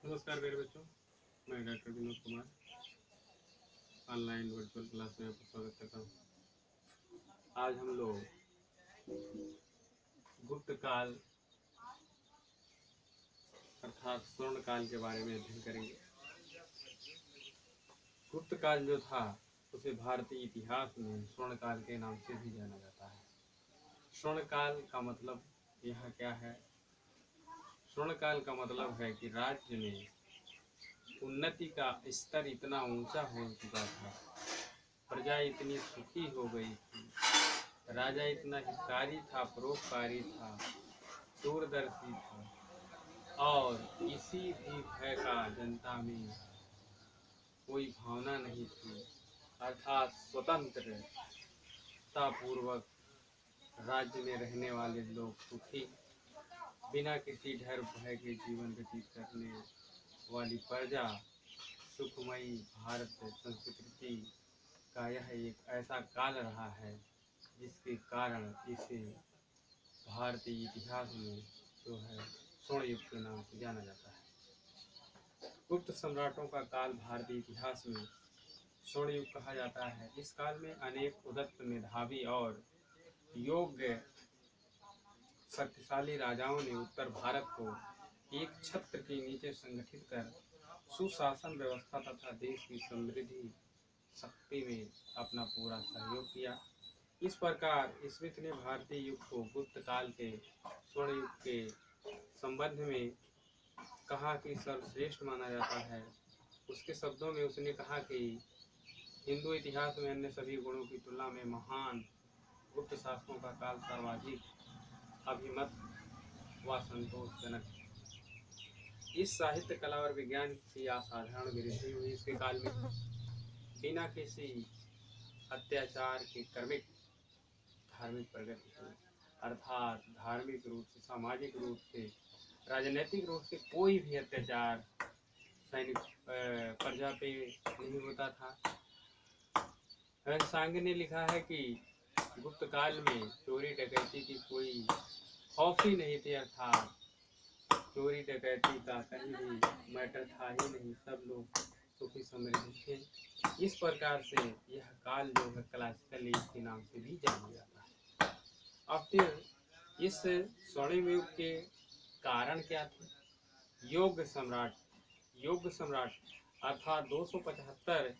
नमस्कार मेरे बच्चों, मैं doctor Vinod Kumar online virtual class में आपका स्वागत करता हूँ। आज हम लोग गुप्त काल अर्थात स्वर्ण काल के बारे में अध्ययन करेंगे। गुप्त काल जो था उसे भारतीय इतिहास में स्वर्ण काल के नाम से भी जाना जाता है। स्वर्ण काल का मतलब यहाँ क्या है? स्वर्ण काल का मतलब है कि राज्य में उन्नति का स्तर इतना ऊंचा हो चुका था, प्रजा इतनी सुखी हो गई थी, राजा इतना हितकारी था, परोपकारी था, दूरदर्शी था और किसी भी भय का जनता में कोई भावना नहीं थी। अर्थात स्वतंत्रता पूर्वक राज्य में रहने वाले लोग सुखी, बिना किसी डर भय के जीवन व्यतीत करने वाली प्रजा सुखमयी भारत संस्कृति का यह एक ऐसा काल रहा है जिसके कारण इसे भारतीय इतिहास में जो है स्वर्ण युग के नाम से जाना जाता है। गुप्त सम्राटों का काल भारतीय इतिहास में स्वर्ण युग कहा जाता है। इस काल में अनेक उदात्त, मेधावी और योग्य शक्तिशाली राजाओं ने उत्तर भारत को एक छत्र के नीचे संगठित कर सुशासन व्यवस्था तथा देश की समृद्धि शक्ति में अपना पूरा सहयोग किया। इस प्रकार स्मिथ ने भारतीय युग को गुप्त काल के स्वर्ण युग के संबंध में कहा कि सर्वश्रेष्ठ माना जाता है। उसके शब्दों में उसने कहा कि हिंदू इतिहास में अन्य सभी गुणों की तुलना में महान गुप्त शासकों का काल सर्वाधिक अभिमत व संतोषजनक। इस साहित्य, कला और विज्ञान की असाधारण वृद्धि हुई इसके काल में। बिना किसी अत्याचार के क्रमिक धार्मिक प्रगति हुई, अर्थात धार्मिक रूप से, सामाजिक रूप से, राजनीतिक रूप से कोई भी अत्याचार सैनिक प्रजा पे नहीं होता था। सांग ने लिखा है कि गुप्त काल में चोरी डकैती की कोई खौफ ही नहीं थी, अर्थात चोरी डकैती का कहीं भी मैटर था ही नहीं, सब लोग सुखी समृद्धि थे। इस प्रकार से यह काल जो है क्लासिकल एज के नाम से भी जाना जाता है। अब फिर इस स्वर्णिम युग के कारण क्या थे? योग सम्राट अर्थात 275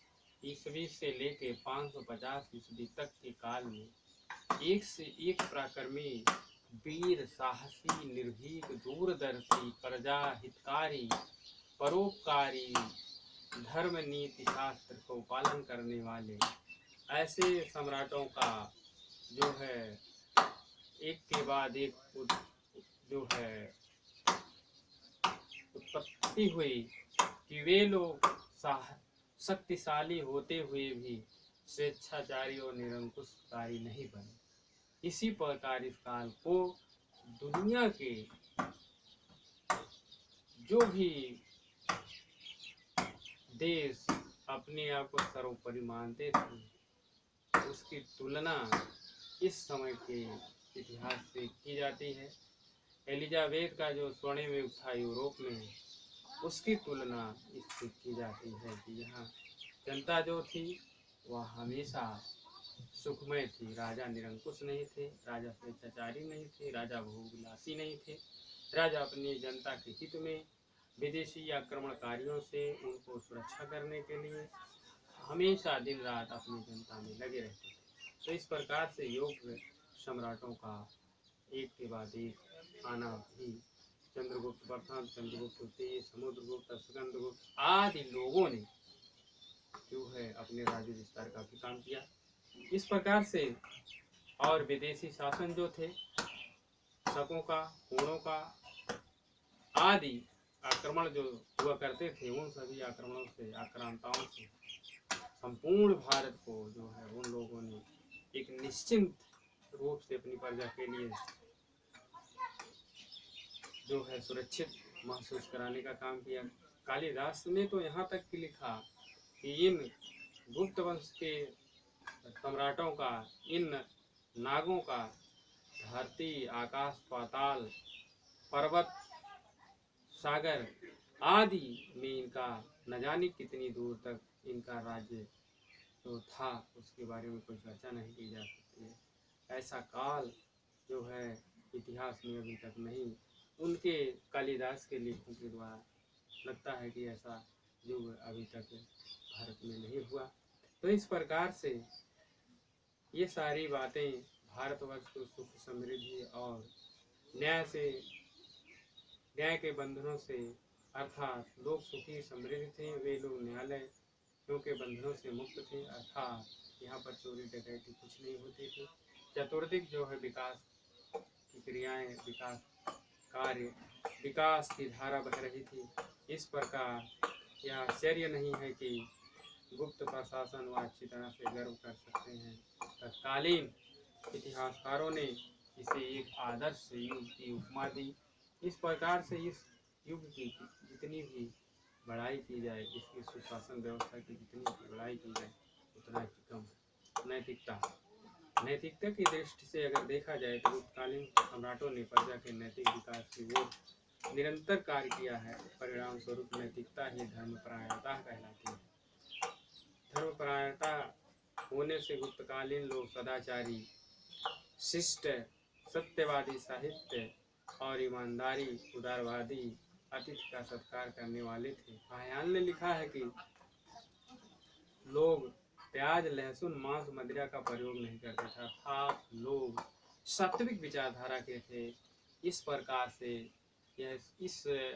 ईस्वी से लेके 550 ईस्वी तक के काल में एक से एक पराक्रमी, वीर, साहसी, निर्भीक, दूरदर्शी, प्रजा हितकारी, परोपकारी, धर्म नीति शास्त्र को पालन करने वाले ऐसे सम्राटों का जो है एक के बाद एक जो है उत्पत्ति हुई कि वे लोग शक्तिशाली होते हुए भी स्वेच्छाचारी और निरंकुशकारी नहीं बने। इसी प्रकार इस काल को दुनिया के जो भी देश अपने आप को सर्वोपरि मानते थे, उसकी तुलना इस समय के इतिहास से की जाती है। एलिजाबेथ का जो स्वर्णिम युग था यूरोप में, उसकी तुलना इससे की जाती है कि यहाँ जनता जो थी वह हमेशा सुखमय थी। राजा निरंकुश नहीं थे, राजा स्वेच्छाचारी नहीं थे, राजा भोगविलासी नहीं थे। राजा अपनी जनता के हित में विदेशी आक्रमणकारियों से उनको सुरक्षा करने के लिए हमेशा दिन रात अपनी जनता में लगे रहते थे। तो इस प्रकार से योग सम्राटों का एक के बाद एक आना भी चंद्रगुप्त प्रथम, चंद्रगुप्त द्वितीय, समुद्रगुप्त, स्कंदगुप्त आदि लोगों ने जो है अपने राज्य विस्तार का भी काम किया। इस प्रकार से और विदेशी शासन जो थे, शकों का, हूणों का आदि आक्रमण जो हुआ करते थे, उन सभी आक्रमणों से, आक्रांताओं से संपूर्ण भारत को जो है उन लोगों ने एक निश्चिंत रूप से अपनी प्रजा के लिए जो है सुरक्षित महसूस कराने का काम किया। कालिदास ने तो यहाँ तक कि लिखा कि इन गुप्त वंश के सम्राटों का, इन नागों का धरती, आकाश, पाताल, पर्वत, सागर आदि में इनका न जाने कितनी दूर तक इनका राज्य जो था उसके बारे में कोई चर्चा नहीं की जा सकती है। ऐसा काल जो है इतिहास में अभी तक नहीं, उनके कालिदास के लेखों के द्वारा लगता है कि ऐसा युग अभी तक भारत में नहीं हुआ। तो इस प्रकार से ये सारी बातें भारतवर्ष को सुख समृद्धि और न्याय से न्याय के बंधनों से, अर्थात लोग सुखी समृद्ध थे, वे लोग न्यायालयों के बंधनों से मुक्त थे, अर्थात यहाँ पर चोरी डकैती कुछ नहीं होती थी। चतुर्दिक जो है विकास की क्रियाएं, विकास कार्य, विकास की धारा बह रही थी। इस प्रकार यह आश्चर्य नहीं है कि गुप्त प्रशासन व अच्छी तरह से गर्व कर सकते हैं। तत्कालीन इतिहासकारों ने इसे एक आदर्श युग की उपमा दी। इस प्रकार से इस युग की जितनी भी बड़ाई की जाए, इसकी सुशासन व्यवस्था की जितनी भी बड़ाई की जाए उतना ही कम है। नैतिकता की दृष्टि से अगर देखा जाए तो तत्कालीन सम्राटों ने प्रजा के नैतिक विकास की ओर निरंतर कार्य किया है। परिणाम स्वरूप नैतिकता ही धर्मपरायणता कहलाती है। धर्मपरायणता होने से गुप्तकालीन लोग सदाचारी, शिष्ट, सत्यवादी, साहित्य और ईमानदारी, उदारवादी, अतिथि का सत्कार करने वाले थे। महायान ने लिखा है कि लोग प्याज, लहसुन, मांस, मदिरा का प्रयोग नहीं करते थे, अर्थात लोग सात्विक विचारधारा के थे। इस प्रकार से यह इस